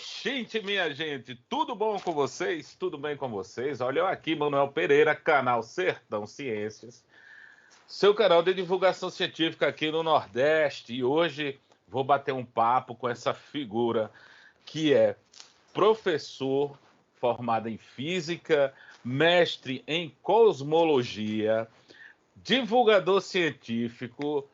Oxente, minha gente, tudo bom com vocês? Tudo bem com vocês? Olha eu aqui, Manuel Pereira, canal Sertão Ciências, seu canal de divulgação científica aqui no Nordeste. E hoje vou bater um papo com essa figura que é professor formado em física, mestre em cosmologia, divulgador científico,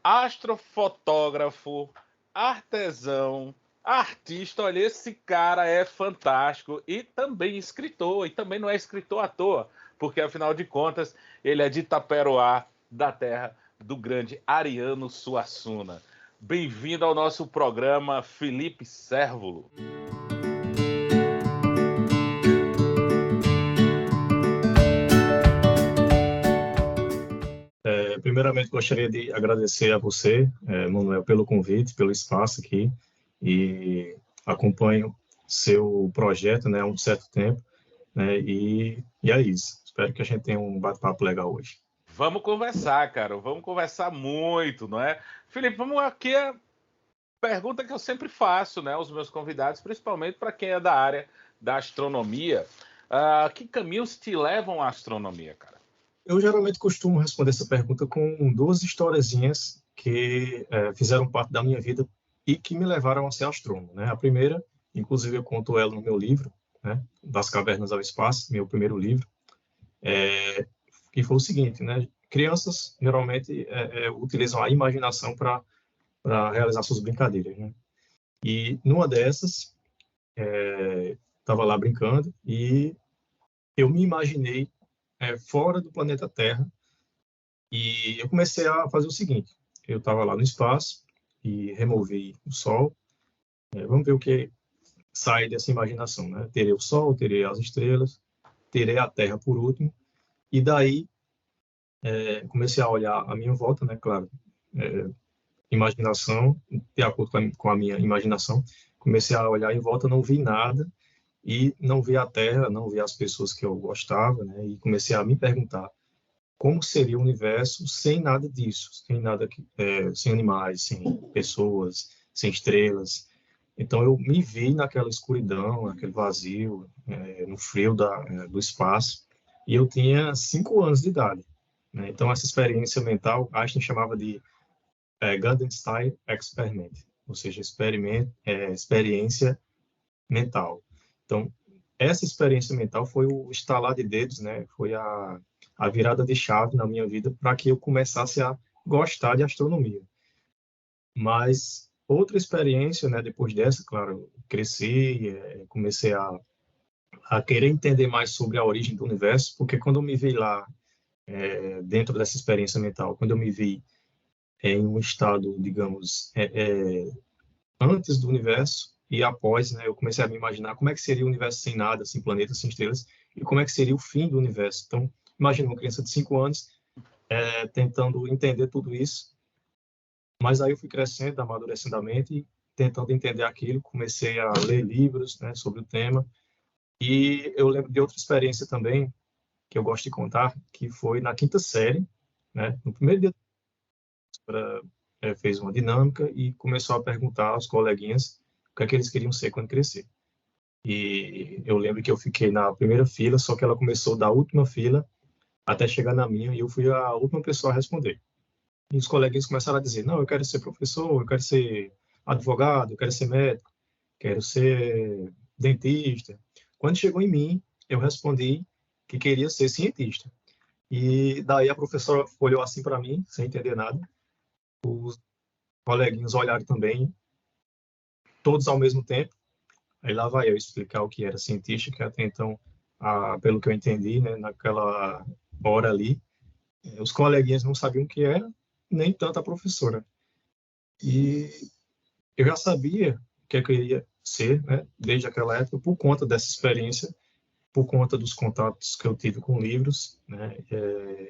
astrofotógrafo, artesão, artista. Olha, esse cara é fantástico e também escritor, e também não é escritor à toa, porque afinal de contas ele é de Itaperoá, da terra do grande Ariano Suassuna. Bem-vindo ao nosso programa, Felipe Sérvulo. Primeiramente, gostaria de agradecer a você, Manuel, pelo convite, pelo espaço aqui, e acompanho seu projeto, né, há um certo tempo, né, e é isso. Espero que a gente tenha um bate-papo legal hoje. Vamos conversar, cara, vamos conversar muito, não é? Felipe, vamos aqui a pergunta que eu sempre faço, né, aos meus convidados, principalmente para quem é da área da astronomia. Que caminhos te levam à astronomia, cara? Eu geralmente costumo responder essa pergunta com duas historiezinhas que fizeram parte da minha vida e que me levaram a ser astrônomo, né? A primeira, inclusive eu conto ela no meu livro, né? Das Cavernas ao Espaço, meu primeiro livro, que foi o seguinte, né? Crianças geralmente utilizam a imaginação para realizar suas brincadeiras, né? E numa dessas, estava lá brincando e eu me imaginei fora do planeta Terra. E eu comecei a fazer o seguinte: eu estava lá no espaço e removi o Sol. Vamos ver o que sai dessa imaginação, né? Terei o Sol, terei as estrelas, terei a Terra por último. E daí comecei a olhar a minha volta, né? Claro, imaginação, de acordo com a minha imaginação, comecei a olhar em volta, não vi nada e não vi a Terra, não vi as pessoas que eu gostava, né? E comecei a me perguntar como seria o universo sem nada disso, sem nada sem animais, sem pessoas, sem estrelas. Então eu me vi naquela escuridão, naquele vazio, no frio do espaço, e eu tinha 5 anos de idade, né? Então essa experiência mental, Einstein chamava de Gandenstein Experiment, ou seja, experiência mental. Então essa experiência mental foi o estalar de dedos, né? Foi a virada de chave na minha vida para que eu começasse a gostar de astronomia. Mas outra experiência, né, depois dessa, claro, cresci, comecei a querer entender mais sobre a origem do universo, porque quando eu me vi lá, dentro dessa experiência mental, quando eu me vi em um estado, digamos, antes do universo e após, né, eu comecei a me imaginar como é que seria o universo sem nada, sem planetas, sem estrelas, e como é que seria o fim do universo. Então, imagina uma criança de 5 anos tentando entender tudo isso, mas aí eu fui crescendo, amadurecendo a mente e tentando entender aquilo, comecei a ler livros, né, sobre o tema, e eu lembro de outra experiência também, que eu gosto de contar, que foi na quinta série, né, no primeiro dia, fez uma dinâmica e começou a perguntar aos coleguinhas o que é que eles queriam ser quando crescer. E eu lembro que eu fiquei na primeira fila, só que ela começou da última fila até chegar na minha, e eu fui a última pessoa a responder. E os coleguinhas começaram a dizer: não, eu quero ser professor, eu quero ser advogado, eu quero ser médico, quero ser dentista. Quando chegou em mim, eu respondi que queria ser cientista. E daí a professora olhou assim para mim, sem entender nada. Os coleguinhas olharam também, todos ao mesmo tempo. Aí lá vai eu explicar o que era cientista, que até então, pelo que eu entendi, né, naquela hora ali, os coleguinhas não sabiam o que era, nem tanto a professora. E eu já sabia o que eu queria ser, né, desde aquela época, por conta dessa experiência, por conta dos contatos que eu tive com livros, né,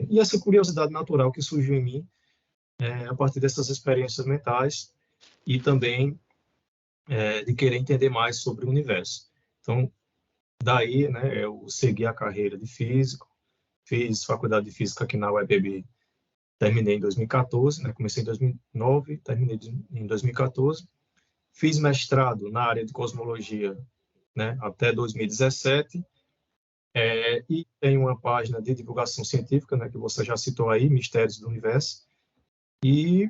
e essa curiosidade natural que surgiu em mim a partir dessas experiências mentais e também de querer entender mais sobre o universo. Então, daí, né, eu segui a carreira de físico, fiz faculdade de física aqui na UEPB, terminei em 2014, né, comecei em 2009, terminei em 2014, fiz mestrado na área de cosmologia, né, até 2017, e tem uma página de divulgação científica, né, que você já citou aí, Mistérios do Universo, e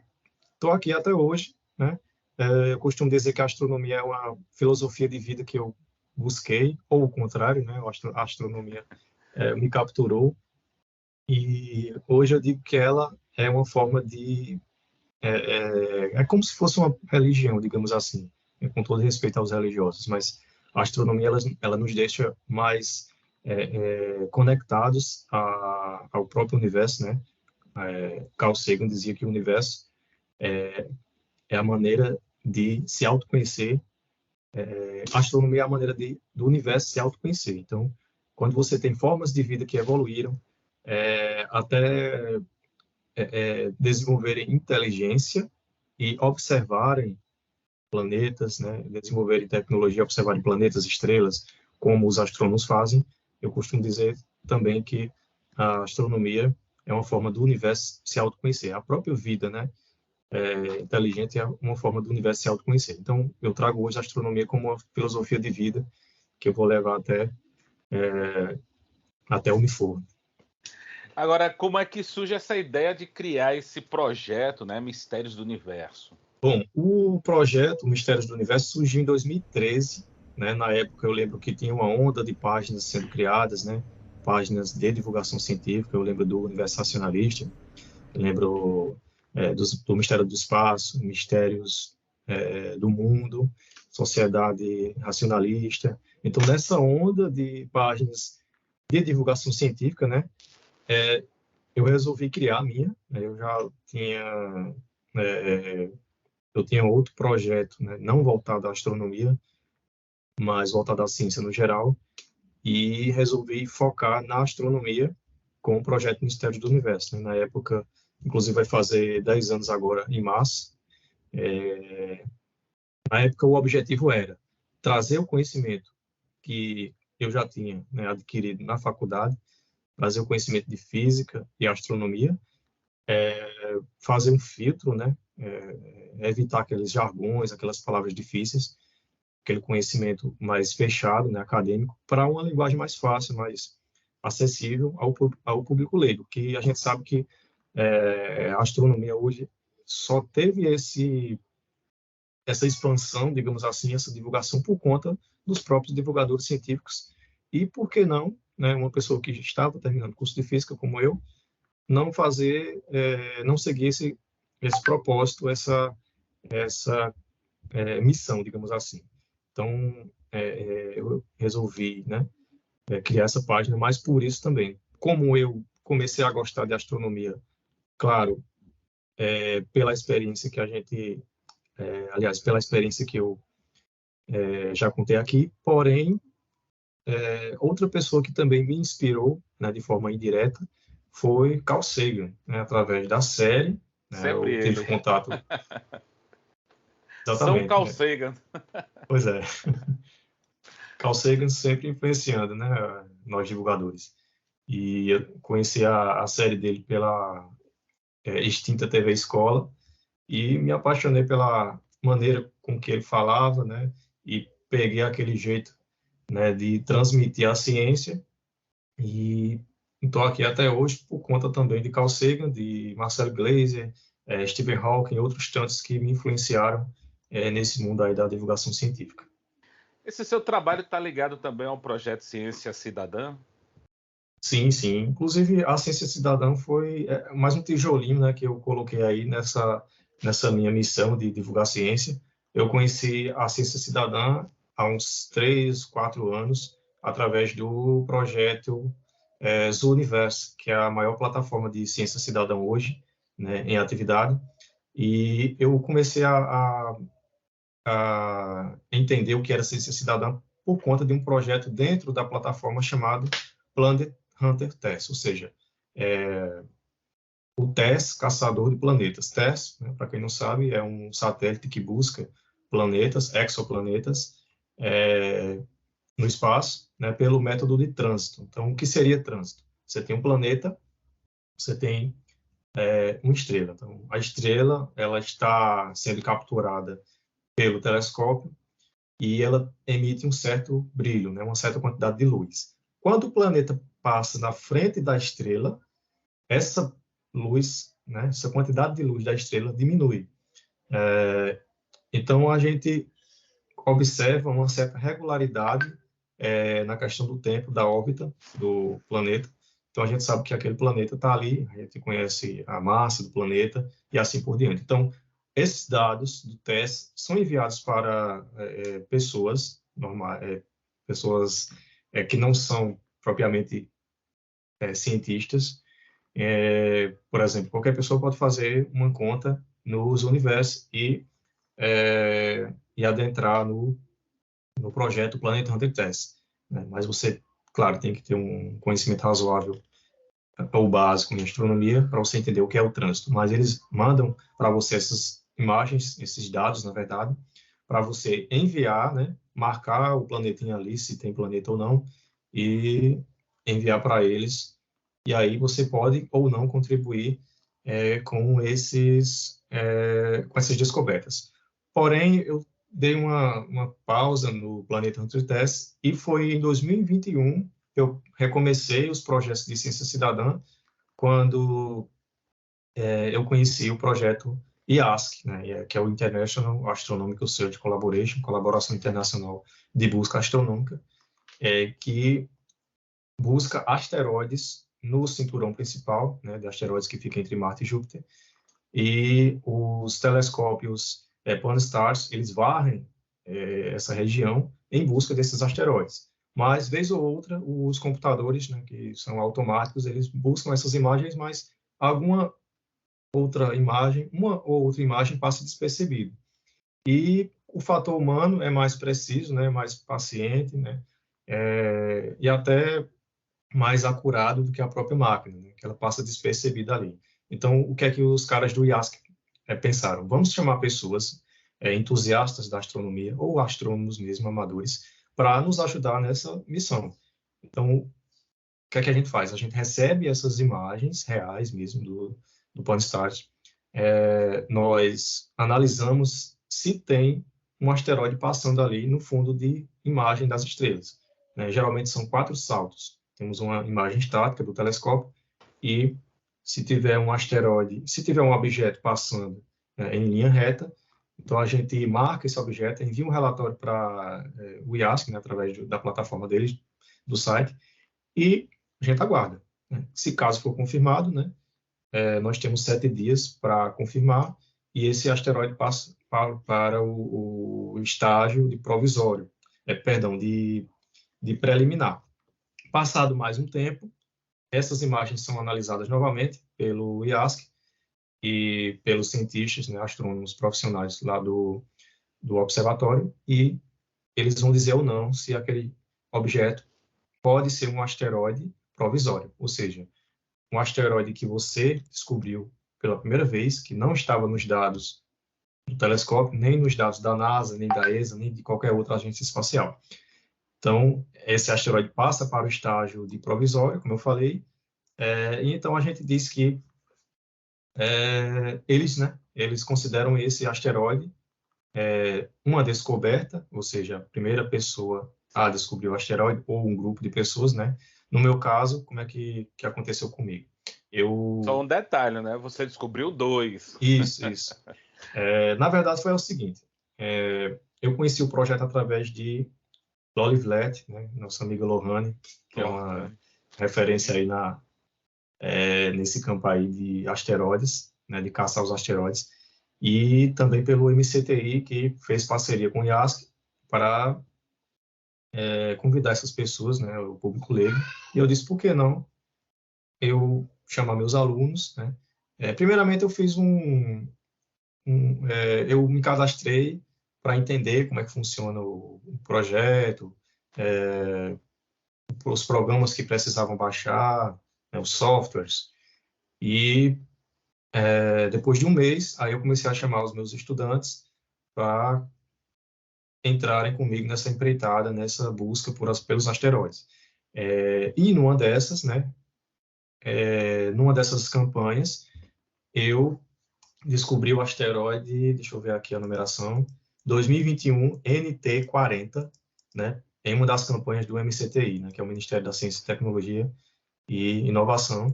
estou aqui até hoje, né? Eu costumo dizer que a astronomia é uma filosofia de vida que eu busquei, ou o contrário, né? A astronomia me capturou, e hoje eu digo que ela é uma forma de... É como se fosse uma religião, digamos assim, com todo respeito aos religiosos, mas a astronomia, ela nos deixa mais conectados ao próprio universo, né? Carl Sagan dizia que o universo é a maneira de se autoconhecer, a astronomia é a maneira do universo se autoconhecer. Então, quando você tem formas de vida que evoluíram, até desenvolverem inteligência e observarem planetas, né, desenvolverem tecnologia, observarem planetas, estrelas, como os astrônomos fazem, eu costumo dizer também que a astronomia é uma forma do universo se autoconhecer. A própria vida, né, inteligente é uma forma do universo se autoconhecer. Então, eu trago hoje a astronomia como uma filosofia de vida que eu vou levar até o me for. Agora, como é que surge essa ideia de criar esse projeto, né, Mistérios do Universo? Bom, o projeto Mistérios do Universo surgiu em 2013, né? Na época eu lembro que tinha uma onda de páginas sendo criadas, né? Páginas de divulgação científica, eu lembro do Universo Racionalista, eu lembro do Mistério do Espaço, Mistérios do Mundo, Sociedade Racionalista. Então, nessa onda de páginas de divulgação científica, né? Eu resolvi criar a minha, né? Eu tinha outro projeto, né, não voltado à astronomia, mas voltado à ciência no geral, e resolvi focar na astronomia com o projeto Mistérios do Universo, né? Na época, inclusive vai fazer 10 anos agora, em março. Na época, o objetivo era trazer o conhecimento que eu já tinha, né, adquirido na faculdade, trazer o conhecimento de física e astronomia, fazer um filtro, né, evitar aqueles jargões, aquelas palavras difíceis, aquele conhecimento mais fechado, né, acadêmico, para uma linguagem mais fácil, mais acessível ao público leigo, que a gente sabe que a astronomia hoje só teve essa expansão, digamos assim, essa divulgação por conta dos próprios divulgadores científicos e, por que não, né, uma pessoa que estava terminando curso de física como eu, não seguir esse propósito, essa missão, digamos assim. Então, eu resolvi, né, criar essa página, mas por isso também. Como eu comecei a gostar de astronomia, claro, pela experiência que a gente, aliás, pela experiência que eu já contei aqui, porém, outra pessoa que também me inspirou, né, de forma indireta, foi Carl Sagan, né, através da série, né, Sempre eu tive ele. contato. São Exatamente, Carl né? Sagan. Pois é. Carl Sagan sempre influenciando, né, nós divulgadores. E eu conheci a série dele pela extinta TV Escola e me apaixonei pela maneira com que ele falava, né, e peguei aquele jeito, né, de transmitir a ciência e estou aqui até hoje por conta também de Carl Sagan, de Marcelo Gleiser, Stephen Hawking e outros tantos que me influenciaram nesse mundo aí da divulgação científica. Esse seu trabalho está ligado também ao projeto Ciência Cidadã? Sim, sim. Inclusive, a Ciência Cidadã foi mais um tijolinho, né, que eu coloquei aí nessa minha missão de divulgar ciência. Eu conheci a Ciência Cidadã há uns 3, 4 anos, através do projeto Zooniverse, que é a maior plataforma de ciência cidadã hoje, né, em atividade. E eu comecei a entender o que era ciência cidadã por conta de um projeto dentro da plataforma chamado Planet Hunter TESS, ou seja, o TESS, caçador de planetas. TESS, né, para quem não sabe, é um satélite que busca planetas, exoplanetas, no espaço, né, pelo método de trânsito. Então, o que seria trânsito? Você tem um planeta, você tem uma estrela. Então, a estrela ela está sendo capturada pelo telescópio e ela emite um certo brilho, né, uma certa quantidade de luz. Quando o planeta passa na frente da estrela, essa luz, né, essa quantidade de luz da estrela diminui. Então, a gente observa uma certa regularidade na questão do tempo da órbita do planeta. Então, a gente sabe que aquele planeta está ali, a gente conhece a massa do planeta e assim por diante. Então, esses dados do teste são enviados para pessoas normais, pessoas que não são propriamente cientistas. Por exemplo, qualquer pessoa pode fazer uma conta nos universos e adentrar no projeto Planet Hunter Test, né? Mas você, claro, tem que ter um conhecimento razoável ou básico em astronomia para você entender o que é o trânsito. Mas eles mandam para você essas imagens, esses dados, na verdade, para você enviar, né? Marcar o planetinha ali, se tem planeta ou não, e enviar para eles. E aí você pode ou não contribuir com essas descobertas. Porém, eu dei uma pausa no Planeta Hunter Test e foi em 2021 que eu recomecei os projetos de ciência cidadã quando eu conheci o projeto IASC, né, que é o International Astronomical Search Collaboration, colaboração internacional de busca astronômica, que busca asteroides no cinturão principal, né, de asteroides que fica entre Marte e Júpiter, e os telescópios Pan-STARRS, eles varrem essa região em busca desses asteroides. Mas, vez ou outra, os computadores, né, que são automáticos, eles buscam essas imagens, mas alguma outra imagem, uma ou outra imagem passa despercebido. E o fator humano é mais preciso, né, mais paciente, né, e até mais acurado do que a própria máquina, né, que ela passa despercebida ali. Então, o que é que os caras do IASC pensaram? Vamos chamar pessoas entusiastas da astronomia, ou astrônomos mesmo, amadores, para nos ajudar nessa missão. Então, o que é que a gente faz? A gente recebe essas imagens reais mesmo do Pan-STARRS, nós analisamos se tem um asteroide passando ali no fundo de imagem das estrelas, né? Geralmente são 4 saltos. Temos uma imagem estática do telescópio e se tiver um asteroide, se tiver um objeto passando em linha reta, então a gente marca esse objeto, envia um relatório para o IASC, né, através da plataforma deles, do site, e a gente aguarda, né? Se caso for confirmado, né, nós temos 7 dias para confirmar e esse asteroide passa para o estágio de provisório, perdão, de preliminar. Passado mais um tempo, essas imagens são analisadas novamente pelo IASC e pelos cientistas, né, astrônomos profissionais lá do observatório, e eles vão dizer ou não se aquele objeto pode ser um asteroide provisório, ou seja, um asteroide que você descobriu pela primeira vez, que não estava nos dados do telescópio, nem nos dados da NASA, nem da ESA, nem de qualquer outra agência espacial. Então, esse asteroide passa para o estágio de provisório, como eu falei, e então a gente diz que eles consideram esse asteroide uma descoberta, ou seja, a primeira pessoa a descobrir o asteroide, ou um grupo de pessoas, né? No meu caso, como é que aconteceu comigo? Só um detalhe, né? Você descobriu 2. Isso. Na verdade, foi o seguinte. Eu conheci o projeto através de Loli Vlet, né? Nossa amiga Lohane, que é uma referência aí nesse campo aí de asteroides, né? De caça aos asteroides. E também pelo MCTI, que fez parceria com o IASC para convidar essas pessoas, né? O público leigo. E eu disse, por que não eu chamar meus alunos, né? Primeiramente, eu fiz eu me cadastrei para entender como é que funciona o projeto, os programas que precisavam baixar, né, os softwares. E depois de um mês, aí eu comecei a chamar os meus estudantes para entrarem comigo nessa empreitada, nessa busca pelos asteroides. E numa dessas, né, numa dessas campanhas, eu descobri o asteroide, deixa eu ver aqui a numeração, 2021 NT40, né, em uma das campanhas do MCTI, né, que é o Ministério da Ciência, Tecnologia e Inovação.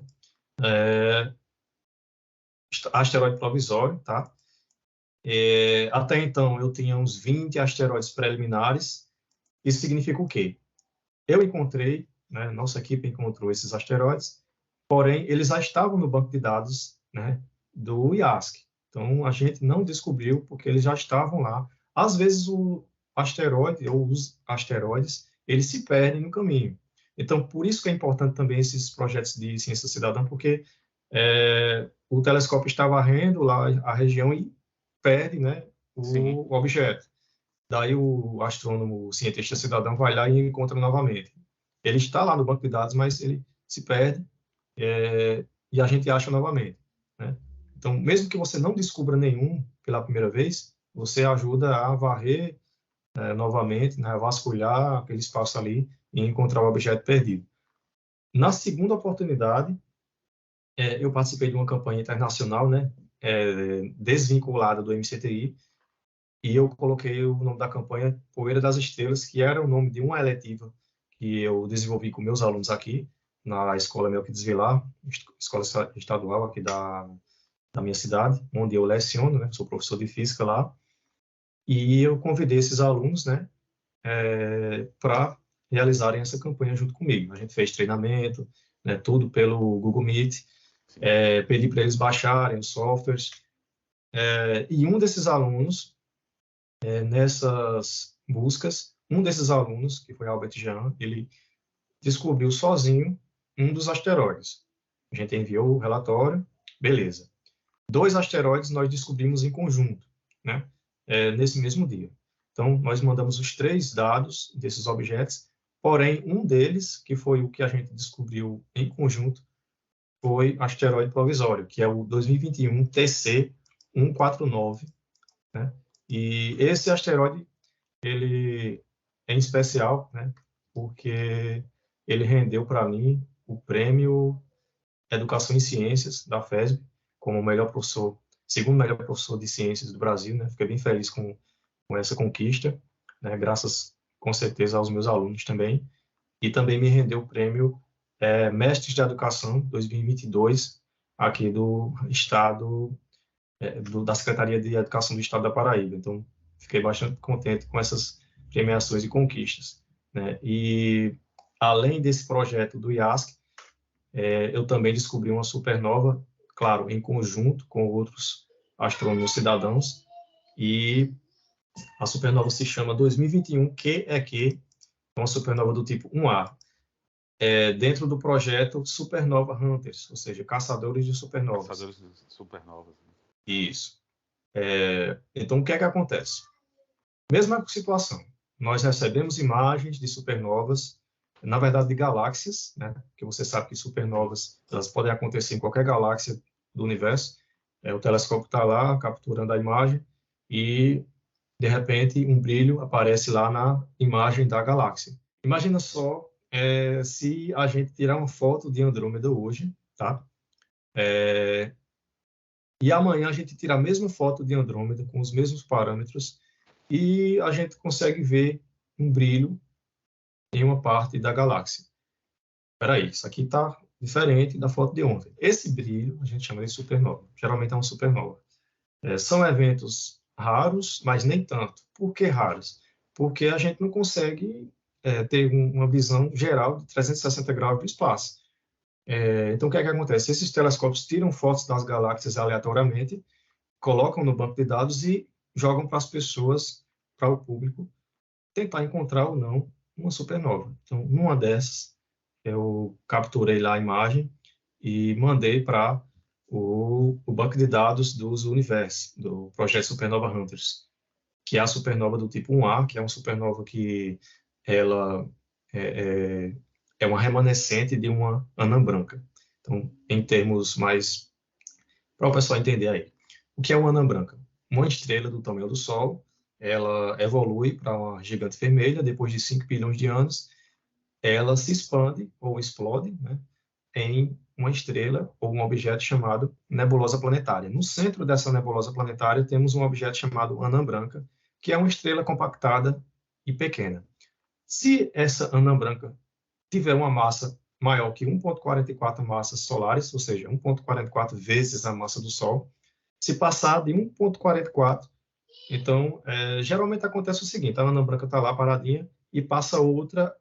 Asteroide provisório, tá? Até então, eu tinha uns 20 asteroides preliminares. Isso significa o quê? Eu encontrei, né, nossa equipe encontrou esses asteroides, porém, eles já estavam no banco de dados, né, do IASC. Então, a gente não descobriu porque eles já estavam lá. Às vezes, o asteroide ou os asteroides, eles se perdem no caminho. Então, por isso que é importante também esses projetos de ciência cidadã, porque o telescópio está varrendo lá a região e perde, né, o objeto. Daí o astrônomo, o cientista cidadão vai lá e encontra novamente. Ele está lá no banco de dados, mas ele se perde e a gente acha novamente, né? Então, mesmo que você não descubra nenhum pela primeira vez, você ajuda a varrer novamente, né, a vasculhar aquele espaço ali e encontrar o objeto perdido. Na segunda oportunidade, eu participei de uma campanha internacional, né, desvinculada do MCTI, e eu coloquei o nome da campanha Poeira das Estrelas, que era o nome de uma eletiva que eu desenvolvi com meus alunos aqui, na Escola Melquides Vilar, escola estadual aqui da minha cidade, onde eu leciono, né, sou professor de física lá, e eu convidei esses alunos, né, para realizarem essa campanha junto comigo. A gente fez treinamento, né, tudo pelo Google Meet, pedi para eles baixarem os softwares, e um desses alunos, nessas buscas, um desses alunos, que foi Albert Jean, ele descobriu sozinho um dos asteroides. A gente enviou o relatório, beleza. 2 asteroides nós descobrimos em conjunto, né, nesse mesmo dia. Então, nós mandamos os 3 dados desses objetos, porém, um deles, que foi o que a gente descobriu em conjunto, foi asteroide provisório, que é o 2021 TC149, né? E esse asteroide, ele é em especial, né, porque ele rendeu para mim o prêmio Educação em Ciências da FESB, como o melhor professor, segundo melhor professor de ciências do Brasil, né? Fiquei bem feliz com essa conquista, né? Graças, com certeza, aos meus alunos também. E também me rendeu o prêmio Mestres de Educação 2022, aqui do Estado, da Secretaria de Educação do Estado da Paraíba. Então, fiquei bastante contente com essas premiações e conquistas, né? E, além desse projeto do IASC, eu também descobri uma supernova, claro, em conjunto com outros astrônomos cidadãos, e a supernova se chama 2021 QEQ, uma supernova do tipo 1A, dentro do projeto Supernova Hunters, ou seja, caçadores de supernovas. Caçadores de supernovas. Isso. Então, o que é que acontece? Mesma situação. Nós recebemos imagens de supernovas, na verdade, de galáxias, né? Porque você sabe que supernovas elas podem acontecer em qualquer galáxia do universo. O telescópio está lá capturando a imagem e, de repente, um brilho aparece lá na imagem da galáxia. Imagina só se a gente tirar uma foto de Andrômeda hoje, tá? E amanhã a gente tira a mesma foto de Andrômeda com os mesmos parâmetros e a gente consegue ver um brilho em uma parte da galáxia. Espera aí, isso aqui está diferente da foto de ontem. Esse brilho a gente chama de supernova. Geralmente é uma supernova. São eventos raros, mas nem tanto. Por que raros? Porque a gente não consegue ter uma visão geral de 360 graus do espaço. Então, o que é que acontece? Esses telescópios tiram fotos das galáxias aleatoriamente, colocam no banco de dados e jogam para as pessoas, para o público, tentar encontrar ou não uma supernova. Então, numa dessas, eu capturei lá a imagem e mandei para o banco de dados dos Universe, do projeto Supernova Hunters, que é a supernova do tipo 1A, que é uma supernova que ela é uma remanescente de uma anã branca. Então, em termos mais... para o pessoal entender aí. O que é uma anã branca? Uma estrela do tamanho do Sol, ela evolui para uma gigante vermelha, depois de 5 bilhões de anos, ela se expande ou explode, né, em uma estrela ou um objeto chamado nebulosa planetária. No centro dessa nebulosa planetária temos um objeto chamado anã branca, que é uma estrela compactada e pequena. Se essa anã branca tiver uma massa maior que 1,44 massas solares, ou seja, 1,44 vezes a massa do Sol, se passar de 1,44, então, geralmente acontece o seguinte, a anã branca está lá paradinha e passa outra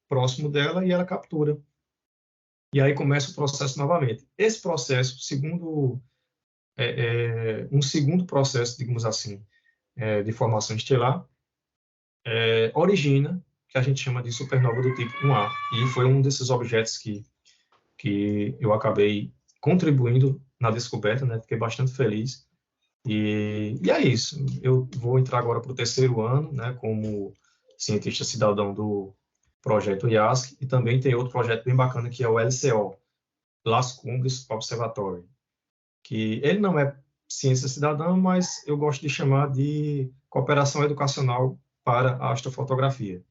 próximo dela e ela captura. E aí começa o processo novamente. Esse processo, um segundo processo, digamos assim, de formação estelar, origina, que a gente chama de supernova do tipo 1A. E foi um desses objetos que eu acabei contribuindo na descoberta, né? Fiquei bastante feliz. E é isso. Eu vou entrar agora para o terceiro ano, né, como cientista cidadão do projeto IASC, e também tem outro projeto bem bacana que é o LCO, Las Cumbres Observatory, que ele não é ciência cidadã, mas eu gosto de chamar de cooperação educacional para a astrofotografia.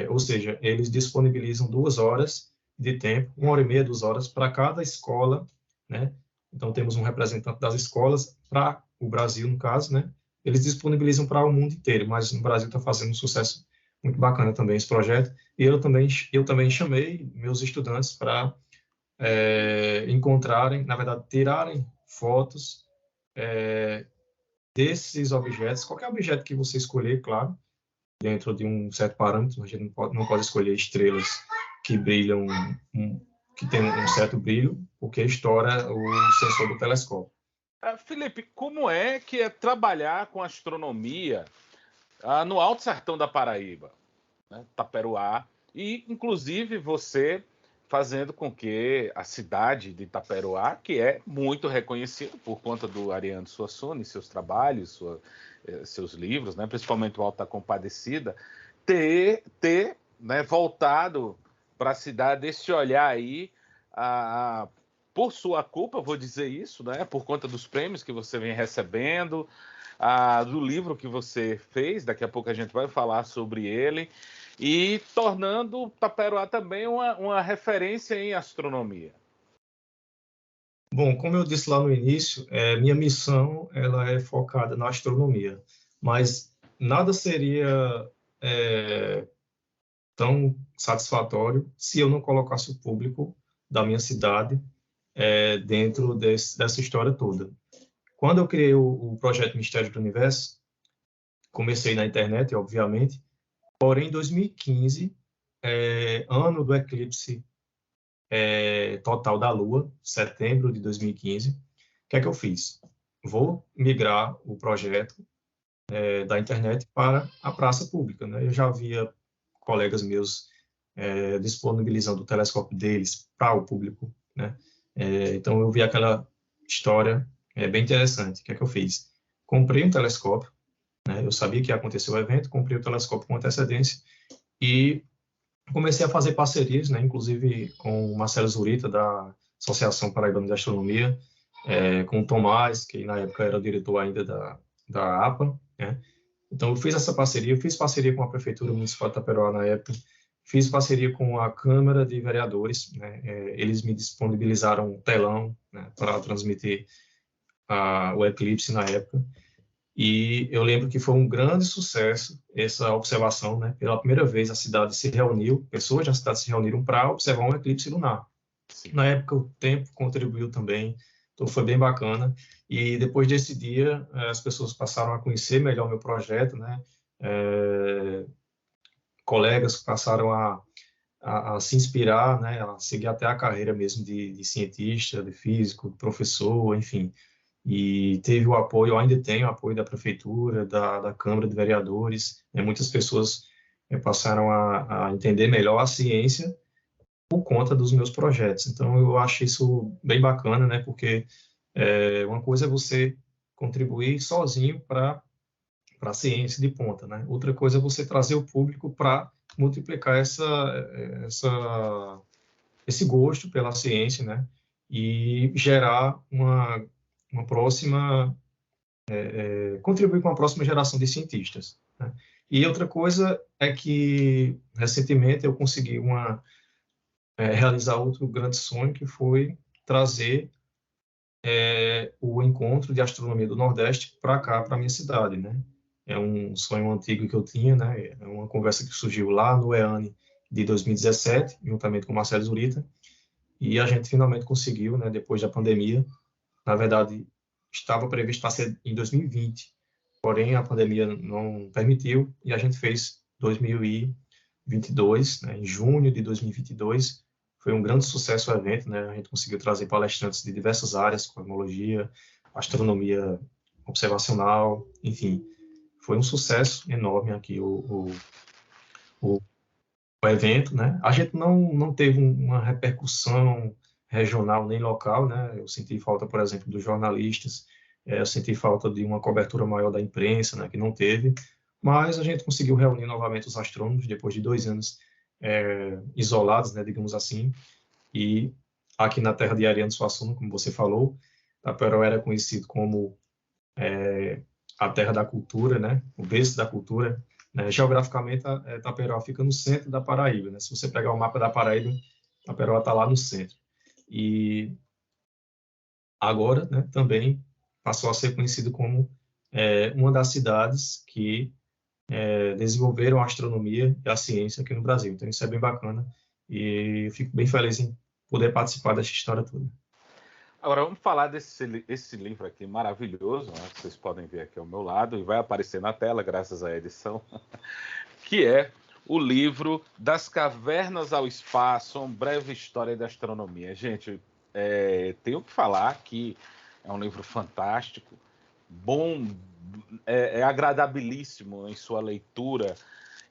Ou seja, eles disponibilizam 2 horas de tempo, 1h30, 2 horas, para cada escola, né? Então, temos um representante das escolas para o Brasil, no caso, né? Eles disponibilizam para o mundo inteiro, mas no Brasil está fazendo um sucesso muito bacana também esse projeto. E eu também chamei meus estudantes para encontrarem, na verdade, tirarem fotos desses objetos, qualquer objeto que você escolher, claro, dentro de um certo parâmetro. A gente não pode escolher estrelas que brilham, que tem um certo brilho, porque estoura o sensor do telescópio. Felipe, como é que é trabalhar com astronomia no Alto Sertão da Paraíba, né, Taperoá, e inclusive você fazendo com que a cidade de Taperoá, que é muito reconhecida por conta do Ariano Suassuna, seus trabalhos, seus livros, né, principalmente o Alto da Compadecida, ter né, voltado para a cidade esse olhar aí, por sua culpa, vou dizer isso, né, por conta dos prêmios que você vem recebendo, do livro que você fez, daqui a pouco a gente vai falar sobre ele, e tornando Taperoá também uma referência em astronomia. Bom, como eu disse lá no início, minha missão ela é focada na astronomia, mas nada seria tão satisfatório se eu não colocasse o público da minha cidade dentro dessa história toda. Quando eu criei o projeto Mistério do Universo, comecei na internet, obviamente, porém, em 2015, ano do eclipse total da Lua, setembro de 2015, o que é que eu fiz? Vou migrar o projeto da internet para a praça pública, né? Eu já havia colegas meus disponibilizando o telescópio deles para o público, né? Então, eu vi aquela história bem interessante. O que é que eu fiz? Comprei um telescópio, né? Eu sabia que ia acontecer o evento, comprei o telescópio com antecedência e comecei a fazer parcerias, né? Inclusive com o Marcelo Zurita, da Associação Paraibana de Astronomia, com o Tomás, que na época era o diretor ainda da APA, né? Então, eu fiz essa parceria, eu fiz parceria com a Prefeitura Municipal de Taperoá na época, fiz parceria com a Câmara de Vereadores, né? Eles me disponibilizaram um telão, né, para transmitir o eclipse na época, e eu lembro que foi um grande sucesso essa observação, né? Pela primeira vez a cidade se reuniu, pessoas da cidade se reuniram para observar um eclipse lunar. Sim. Na época o tempo contribuiu também, então foi bem bacana. E depois desse dia as pessoas passaram a conhecer melhor o meu projeto, né? Colegas passaram a se inspirar, né? A seguir até a carreira mesmo de cientista, de físico, de professor, enfim. E teve o apoio, ainda tem o apoio da prefeitura, da Câmara de Vereadores, né? Muitas pessoas passaram a entender melhor a ciência por conta dos meus projetos. Então, eu acho isso bem bacana, né? Porque uma coisa é você contribuir sozinho para a ciência de ponta, né? Outra coisa é você trazer o público para multiplicar esse gosto pela ciência, né? E gerar uma próxima, contribuir com a próxima geração de cientistas, né? E outra coisa é que, recentemente, eu consegui realizar outro grande sonho, que foi trazer o encontro de astronomia do Nordeste para cá, para a minha cidade, né? é um sonho antigo que eu tinha, né? É uma conversa que surgiu lá no EANE de 2017, juntamente com o Marcelo Zurita, e a gente finalmente conseguiu, né? Depois da pandemia. Na verdade, estava previsto para ser em 2020, porém a pandemia não permitiu e a gente fez 2022, né? Em junho de 2022. Foi um grande sucesso o evento, né? A gente conseguiu trazer palestrantes de diversas áreas, cosmologia, astronomia observacional, enfim, foi um sucesso enorme aqui o, o evento, né? A gente não teve uma repercussão regional nem local, né? Eu senti falta, por exemplo, dos jornalistas, eu senti falta de uma cobertura maior da imprensa, né? Que não teve, mas a gente conseguiu reunir novamente os astrônomos depois de 2 anos isolados, né? Digamos assim, e aqui na terra de Ariano Suassuna, como você falou, Taperoá era conhecido como a terra da cultura, né? O berço da cultura, né? Geograficamente, Taperoá fica no centro da Paraíba, né? Se você pegar o mapa da Paraíba, Taperoá está lá no centro. E agora, né, também passou a ser conhecido como uma das cidades que desenvolveram a astronomia e a ciência aqui no Brasil. Então, isso é bem bacana e eu fico bem feliz em poder participar dessa história toda. Agora vamos falar esse livro aqui maravilhoso, né? Vocês podem ver aqui ao meu lado e vai aparecer na tela graças à edição, que é o livro Das Cavernas ao Espaço, uma breve história da astronomia. Gente, tenho que falar que é um livro fantástico, bom, é agradabilíssimo em sua leitura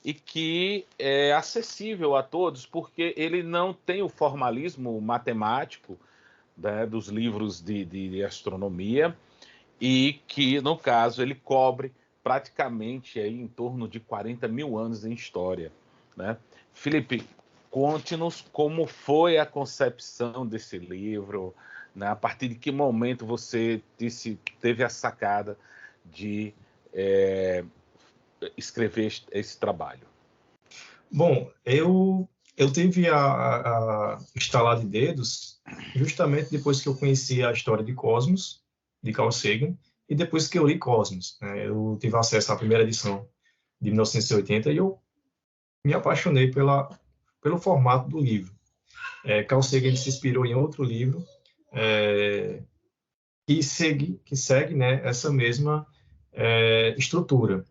e que é acessível a todos, porque ele não tem o formalismo matemático, né, dos livros de astronomia, e que, no caso, ele cobre praticamente aí em torno de 40 mil anos em história, né? Felipe, conte-nos como foi a concepção desse livro, né? A partir de que momento você teve a sacada de escrever esse trabalho? Bom, eu tive a estalar de dedos justamente depois que eu conheci a história de Cosmos, de Carl Sagan, e depois que eu li Cosmos, né? Eu tive acesso à primeira edição de 1980 e eu me apaixonei pelo formato do livro. Carl Sagan ele se inspirou em outro livro que segue, né, essa mesma estrutura.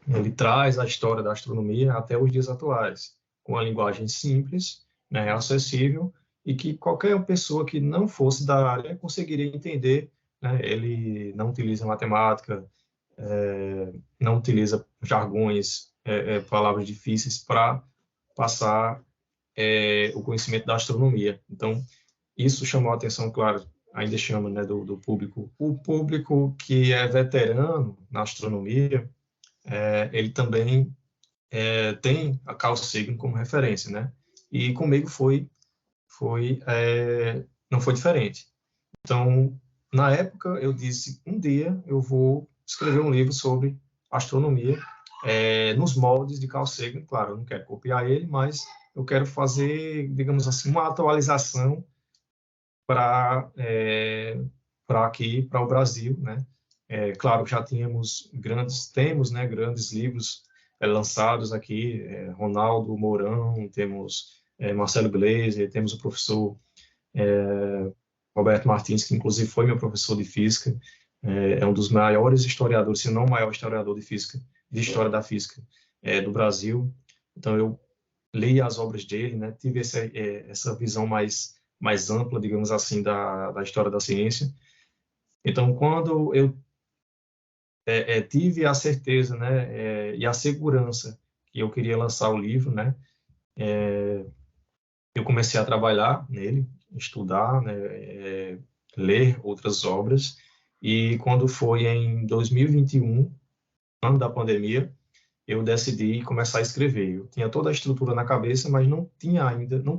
Ele traz a história da astronomia até os dias atuais, com a linguagem simples, né, acessível, e que qualquer pessoa que não fosse da área conseguiria entender. Né? Ele não utiliza matemática, não utiliza jargões, palavras difíceis para passar o conhecimento da astronomia. Então, isso chamou a atenção, claro, ainda chama, né, do público. O público que é veterano na astronomia, ele também tem a Carl Sagan como referência, né? E comigo não foi diferente. Então, na época, eu disse, um dia eu vou escrever um livro sobre astronomia nos moldes de Carl Sagan. Claro, eu não quero copiar ele, mas eu quero fazer, digamos assim, uma atualização para aqui, para o Brasil, né? Claro, já temos, né, grandes livros lançados aqui, Ronaldo Mourão, temos Marcelo Gleiser, temos o professor Roberto Martins, que inclusive foi meu professor de física, é um dos maiores historiadores, se não o maior historiador de física, de história da física do Brasil. Então eu li as obras dele, né? Tive essa visão mais ampla, digamos assim, da história da ciência. Então, quando eu tive a certeza, né, e a segurança que eu queria lançar o livro, né, eu comecei a trabalhar nele, estudar, né, ler outras obras, e quando foi em 2021, ano da pandemia, eu decidi começar a escrever. Eu tinha toda a estrutura na cabeça, mas não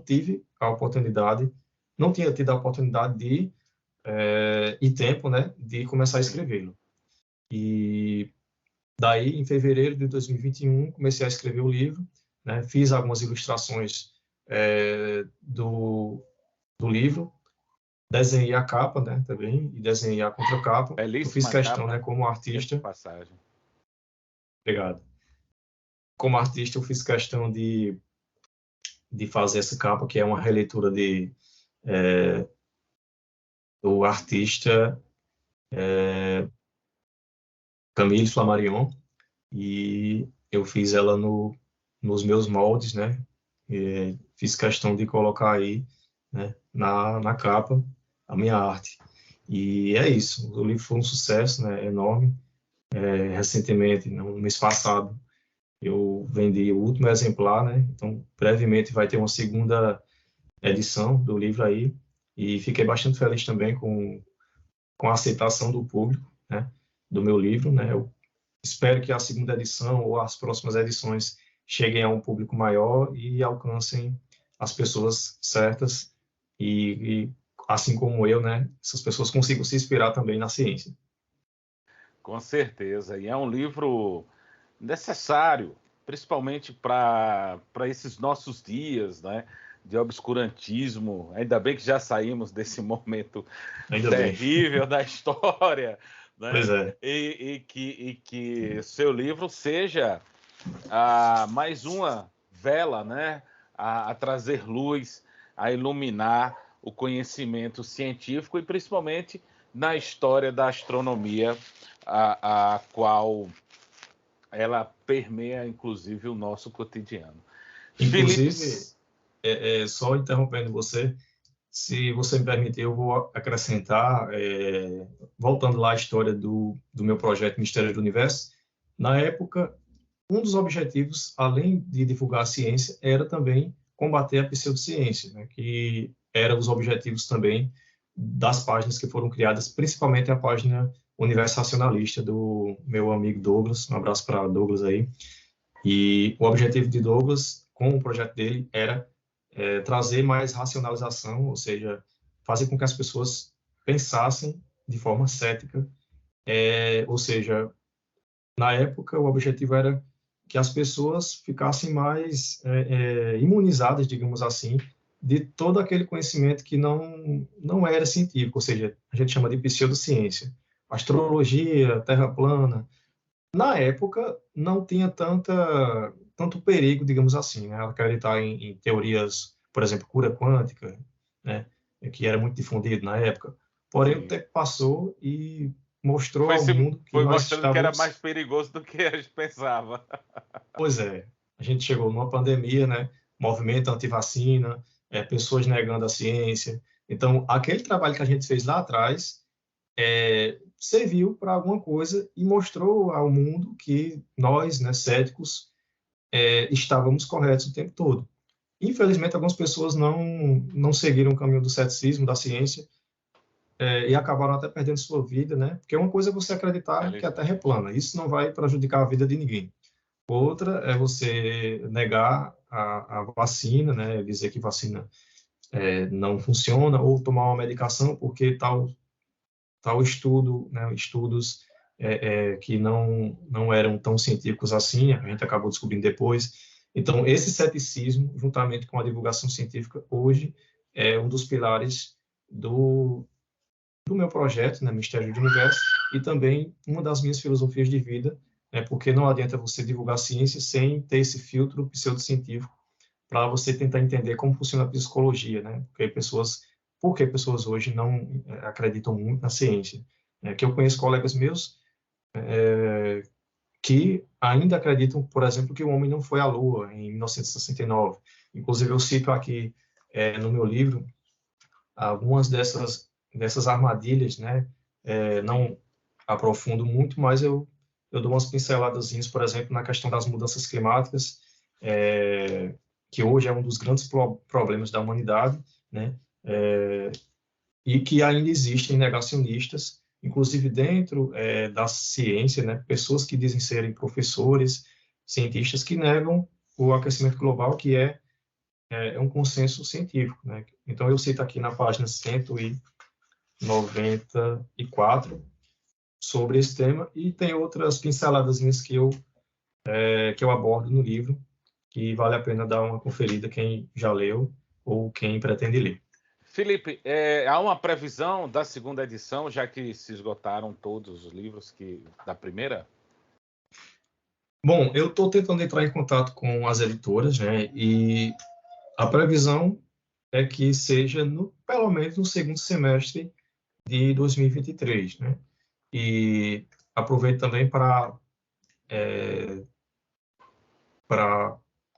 tive a oportunidade, não tinha tido a oportunidade e tempo, né, de começar a escrevê-lo. E daí, em fevereiro de 2021, comecei a escrever o livro, né, fiz algumas ilustrações do livro, desenhei a capa, né, também, e desenhei a contracapa. Eu fiz Belíssima questão, capa, né, como de artista, passagem. Obrigado. Como artista, eu fiz questão de fazer essa capa, que é uma releitura do artista Camille Flammarion, e eu fiz ela nos meus moldes, né? E fiz questão de colocar aí, né, na capa, a minha arte. E é isso, o livro foi um sucesso, né, enorme. Recentemente, no mês passado, eu vendi o último exemplar, né? Então, brevemente vai ter uma segunda edição do livro aí, e fiquei bastante feliz também com a aceitação do público, né, do meu livro, né? Eu espero que a segunda edição ou as próximas edições cheguem a um público maior e alcancem as pessoas certas e assim como eu, né, essas pessoas consigam se inspirar também na ciência. Com certeza. E é um livro necessário, principalmente para esses nossos dias, né, de obscurantismo. Ainda bem que já saímos desse momento Ainda bem. terrível da história, né? Pois é. E que seu livro seja mais uma vela, né, a trazer luz, a iluminar o conhecimento científico e principalmente na história da astronomia, a qual ela permeia inclusive o nosso cotidiano. Felipe, Inclusive, só interrompendo você, se você me permitir, eu vou acrescentar, voltando lá à história do meu projeto Mistério do Universo. Na época, um dos objetivos, além de divulgar a ciência, era também combater a pseudociência, né, que eram os objetivos também das páginas que foram criadas, principalmente a página Universo Racionalista do meu amigo Douglas. Um abraço para Douglas aí. E o objetivo de Douglas, com o projeto dele, era trazer mais racionalização, ou seja, fazer com que as pessoas pensassem de forma cética, ou seja, na época o objetivo era que as pessoas ficassem mais imunizadas, digamos assim, de todo aquele conhecimento que não era científico, ou seja, a gente chama de pseudociência, astrologia, terra plana. Na época não tinha tanto perigo, digamos assim, né? Acreditar em teorias, por exemplo, cura quântica, né? Que era muito difundido na época. Porém, o sim, tempo passou e mostrou foi, ao mundo que foi nós mostrando que era mais estávamos. perigoso do que a gente pensava. Pois é, a gente chegou numa pandemia, né? Movimento anti-vacina, pessoas negando a ciência. Então, aquele trabalho que a gente fez lá atrás serviu para alguma coisa e mostrou ao mundo que nós, né, céticos, estávamos corretos o tempo todo. Infelizmente, algumas pessoas não seguiram o caminho do ceticismo, da ciência, e acabaram até perdendo sua vida, né? Porque uma coisa é você acreditar que a Terra é Felizmente. plana, isso não vai prejudicar a vida de ninguém. Outra é você negar a vacina, né? Dizer que vacina não funciona, ou tomar uma medicação porque tal estudo, né? Estudos que não eram tão científicos assim, a gente acabou descobrindo depois. Então, esse ceticismo, juntamente com a divulgação científica, hoje é um dos pilares do meu projeto, né, Mistério do Universo, e também uma das minhas filosofias de vida, porque não adianta você divulgar ciência sem ter esse filtro pseudocientífico para você tentar entender como funciona a psicologia, né? Por que pessoas hoje não acreditam muito na ciência? Que eu conheço colegas meus que ainda acreditam, por exemplo, que o homem não foi à Lua em 1969. Inclusive, eu cito aqui no meu livro algumas dessas armadilhas, né? Não aprofundo muito, mas eu dou umas pinceladazinhas, por exemplo, na questão das mudanças climáticas, que hoje é um dos grandes problemas da humanidade, né? E que ainda existem negacionistas, inclusive dentro da ciência, né? Pessoas que dizem serem professores, cientistas que negam o aquecimento global, que é um consenso científico, né? Então eu cito aqui na página 194 sobre esse tema, e tem outras pinceladas que eu abordo no livro, que vale a pena dar uma conferida quem já leu ou quem pretende ler. Felipe, há uma previsão da segunda edição, já que se esgotaram todos os livros da primeira? Bom, eu estou tentando entrar em contato com as editoras, né? E a previsão é que seja pelo menos no segundo semestre de 2023, né? E aproveito também para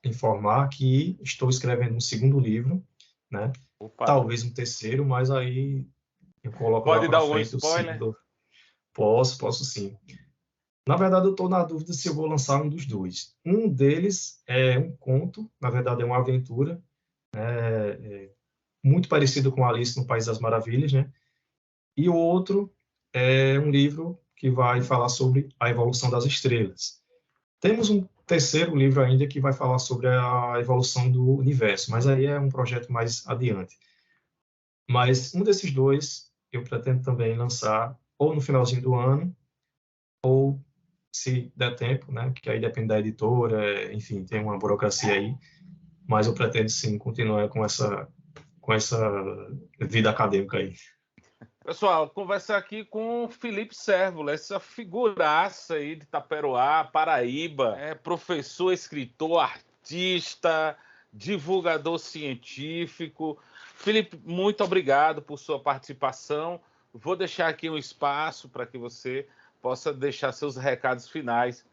informar que estou escrevendo um segundo livro, né? Opa, Talvez um terceiro, mas aí eu coloco lá pode para dar algum frente o spoiler? segundo. Posso sim. Na verdade, eu estou na dúvida se eu vou lançar um dos dois. Um deles é um conto, na verdade é uma aventura, muito parecido com Alice no País das Maravilhas, né? E o outro é um livro que vai falar sobre a evolução das estrelas. Temos um terceiro livro ainda que vai falar sobre a evolução do universo, mas aí é um projeto mais adiante. Mas um desses dois eu pretendo também lançar ou no finalzinho do ano, ou se der tempo, né? Que aí depende da editora, enfim, tem uma burocracia aí. Mas eu pretendo sim continuar com essa vida acadêmica aí. Pessoal, conversar aqui com o Felipe Sérvulo, essa figuraça aí de Taperoá, Paraíba, é professor, escritor, artista, divulgador científico. Felipe, muito obrigado por sua participação. Vou deixar aqui um espaço para que você possa deixar seus recados finais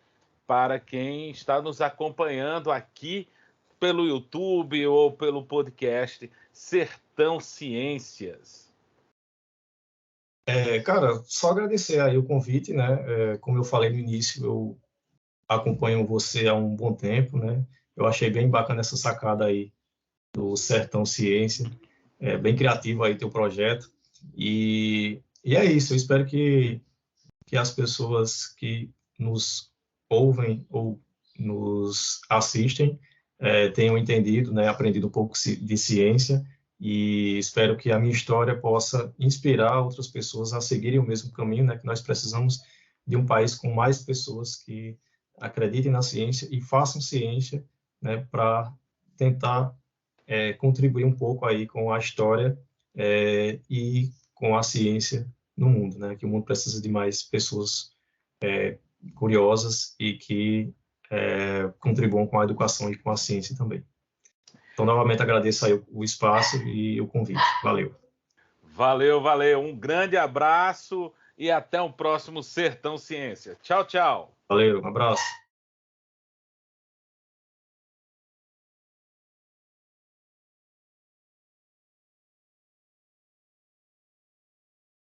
para quem está nos acompanhando aqui pelo YouTube ou pelo podcast Sertão Ciências. Cara, só agradecer aí o convite, né? Como eu falei no início, eu acompanho você há um bom tempo, né? Eu achei bem bacana essa sacada aí do Sertão Ciência, bem criativo aí teu projeto. E é isso, eu espero que as pessoas que nos ouvem ou nos assistem tenham entendido, né, aprendido um pouco de ciência e espero que a minha história possa inspirar outras pessoas a seguirem o mesmo caminho, né, que nós precisamos de um país com mais pessoas que acreditem na ciência e façam ciência, né, para tentar contribuir um pouco aí com a história e com a ciência no mundo, né? Que o mundo precisa de mais pessoas curiosas e que contribuam com a educação e com a ciência também. Então, novamente agradeço aí o espaço e o convite. Valeu. Valeu, valeu. Um grande abraço e até o próximo Sertão Ciência. Tchau, tchau. Valeu, um abraço.